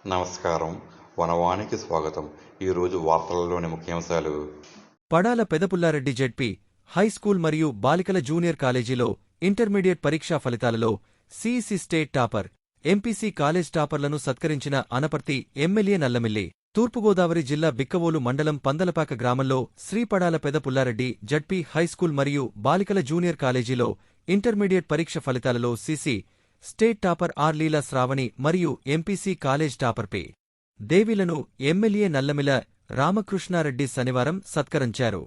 నమస్కారం. వనవానికి స్వాగతం. ఈరోజు వార్తలలోని ముఖ్యాంశాలు. పడాల పెదపుల్లారెడ్డి జెడ్పీ హైస్కూల్ మరియు బాలికల జూనియర్ కాలేజీలో ఇంటర్మీడియట్ పరీక్షా ఫలితాలలో CEC state topper, MPC college టాపర్లను సత్కరించిన అనపర్తి ఎమ్మెల్యే నల్లమిల్లి. తూర్పుగోదావరి జిల్లా బిక్కవోలు మండలం పందలపాక గ్రామంలో శ్రీ పడాల పెదపుల్లారెడ్డి జడ్పీ హైస్కూల్ మరియు బాలికల జూనియర్ కాలేజీలో ఇంటర్మీడియట్ పరీక్ష ఫలితాలలో CC state topper R Leela Sravani మరియు ఎంపీసీ కాలేజ్ టాపర్ పి. దేవిలను ఎమ్మెల్యే నల్లమిల్ల రామకృష్ణారెడ్డి శనివారం సత్కరించారు.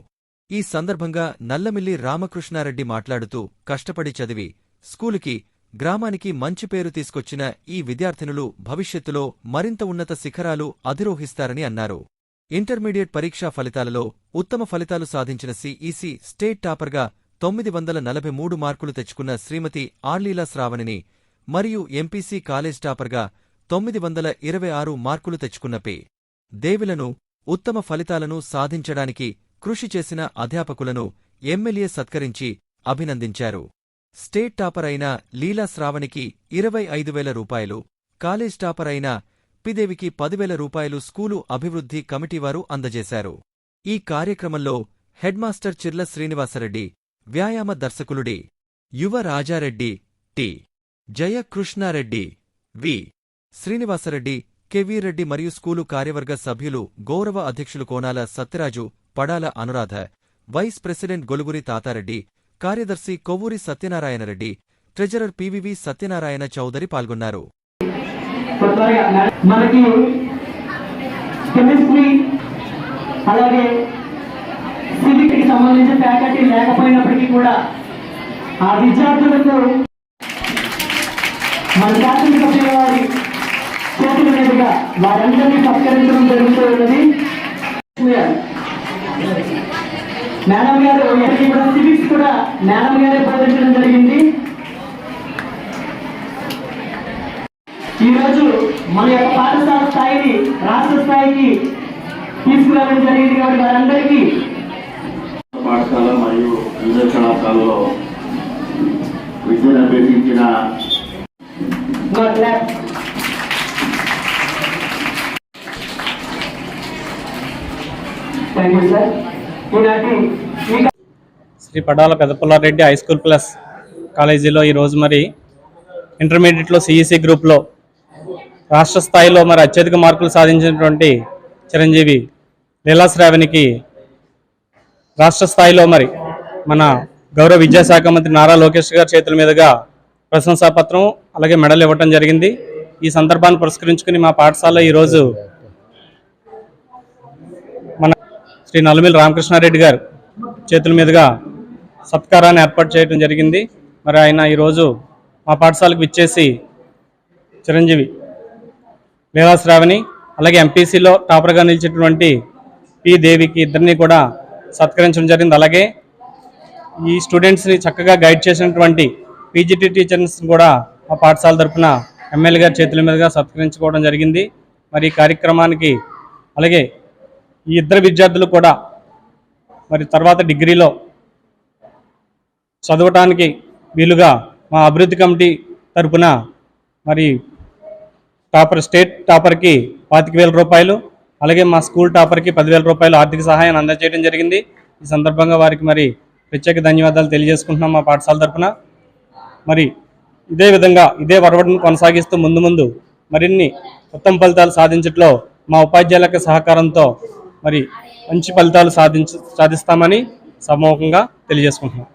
ఈ సందర్భంగా నల్లమిల్లి రామకృష్ణారెడ్డి మాట్లాడుతూ కష్టపడి చదివి స్కూలుకి, గ్రామానికి మంచి పేరు తీసుకొచ్చిన ఈ విద్యార్థినులు భవిష్యత్తులో మరింత ఉన్నత శిఖరాలు అధిరోహిస్తారని అన్నారు. ఇంటర్మీడియట్ పరీక్షా ఫలితాలలో ఉత్తమ ఫలితాలు సాధించిన సిఇసి స్టేట్ టాపర్గా 943 మార్కులు తెచ్చుకున్న శ్రీమతి ఆర్లీలా శ్రావణిని మరియు ఎంపీసీ కాలేజ్ టాపర్గా 926 మార్కులు తెచ్చుకున్న పి. దేవిలను ఉత్తమ ఫలితాలను సాధించడానికి కృషి చేసిన అధ్యాపకులను ఎమ్మెల్యే సత్కరించి అభినందించారు. స్టేట్ టాపర్ అయిన లీలా శ్రావణికి 25,000 రూపాయలు, కాలేజ్ టాపర్ అయిన పిదేవికి 10,000 రూపాయలు స్కూలు అభివృద్ధి కమిటీవారు అందజేశారు. ఈ కార్యక్రమంలో హెడ్మాస్టర్ చిర్ల శ్రీనివాసరెడ్డి, వ్యాయామ దర్శకులుడి యువ రాజారెడ్డి, టి. జయకృష్ణారెడ్డి, వి. శ్రీనివాసరెడ్డి, కెవీరెడ్డి మరియు స్కూలు కార్యవర్గ సభ్యులు, గౌరవ అధ్యక్షులు కోనాల సత్యరాజు, పడాల అనురాధ, వైస్ ప్రెసిడెంట్ గొలుగురి తాతారెడ్డి, కార్యదర్శి కొవ్వూరి సత్యనారాయణరెడ్డి, ట్రెజరర్ పివివి సత్యనారాయణ చౌదరి పాల్గొన్నారు. మనకి కెమిస్ట్రీ అలాగే సివిక్ కి సంబంధించిన ఫ్యాకల్టీ లేకపోయినప్పటికీ కూడా ఆ విద్యార్థులకు మన శాసన సభ్యుల వారి చేతుల మీదుగా వారందరినీ సత్కరించడం జరుగుతున్నది. మేడం గారు కూడా సివిక్స్ కూడా మేడం గారే బోధించడం జరిగింది. ఈరోజు మన యొక్క పాఠశాల స్థాయిని రాష్ట్ర స్థాయికి తీసుకురావడం జరిగింది. కాబట్టి వారందరికీ పాఠశాల మరియు ఇంటర్ కళాశాలలో విద్యను అభ్యసించిన Sri Padala Pedapullareddy high school plus కాలేజీలో ఈరోజు మరి ఇంటర్మీడియట్లో సిఈసి గ్రూప్లో రాష్ట్ర స్థాయిలో మరి అత్యధిక మార్కులు సాధించినటువంటి చిరంజీవి లీలా శ్రావణికి రాష్ట్ర స్థాయిలో మరి మన గౌరవ విద్యాశాఖ మంత్రి నారా లోకేష్ గారి చేతుల మీదుగా ప్రశంసాపత్రం అలాగే మెడల్ ఇవ్వటం జరిగింది. ఈ సందర్భాన్ని పురస్కరించుకుని మా పాఠశాలలో ఈరోజు మన శ్రీ నల్లమిల్లి రామకృష్ణారెడ్డి గారు చేతుల మీదుగా సత్కారాన్ని ఏర్పాటు చేయడం జరిగింది. మరి ఆయన ఈరోజు మా పాఠశాలకు విచ్చేసి చిరంజీవి లీలా శ్రావణి అలాగే ఎంపీసీలో టాపర్గా నిలిచినటువంటి పి. దేవికి ఇద్దరిని కూడా సత్కరించడం జరిగింది. అలాగే ఈ స్టూడెంట్స్ని చక్కగా గైడ్ చేసినటువంటి పీజీటీ టీచర్స్ని కూడా మా పాఠశాల తరఫున ఎమ్మెల్యే గారి చేతుల మీదుగా సత్కరించుకోవడం జరిగింది. మరి ఈ కార్యక్రమానికి అలాగే ఈ ఇద్దరు విద్యార్థులు కూడా మరి తర్వాత డిగ్రీలో చదవటానికి వీలుగా మా అభివృద్ధి కమిటీ తరఫున మరి స్టేట్ టాపర్కి 25,000 రూపాయలు అలాగే మా స్కూల్ టాపర్కి 10,000 రూపాయలు ఆర్థిక సహాయాన్ని అందజేయడం జరిగింది. ఈ సందర్భంగా వారికి మరి ప్రత్యేక ధన్యవాదాలు తెలియజేసుకుంటున్నాం మా పాఠశాల తరఫున. మరి ఇదే విధంగా ఇదే వరవడిని కొనసాగిస్తూ ముందు మరిన్ని ఉత్తమ ఫలితాలు సాధించడంలో మా ఉపాధ్యాయుల సహకారంతో మరి మంచి ఫలితాలు సాధిస్తామని సమూహంగా తెలియజేసుకుంటున్నాం.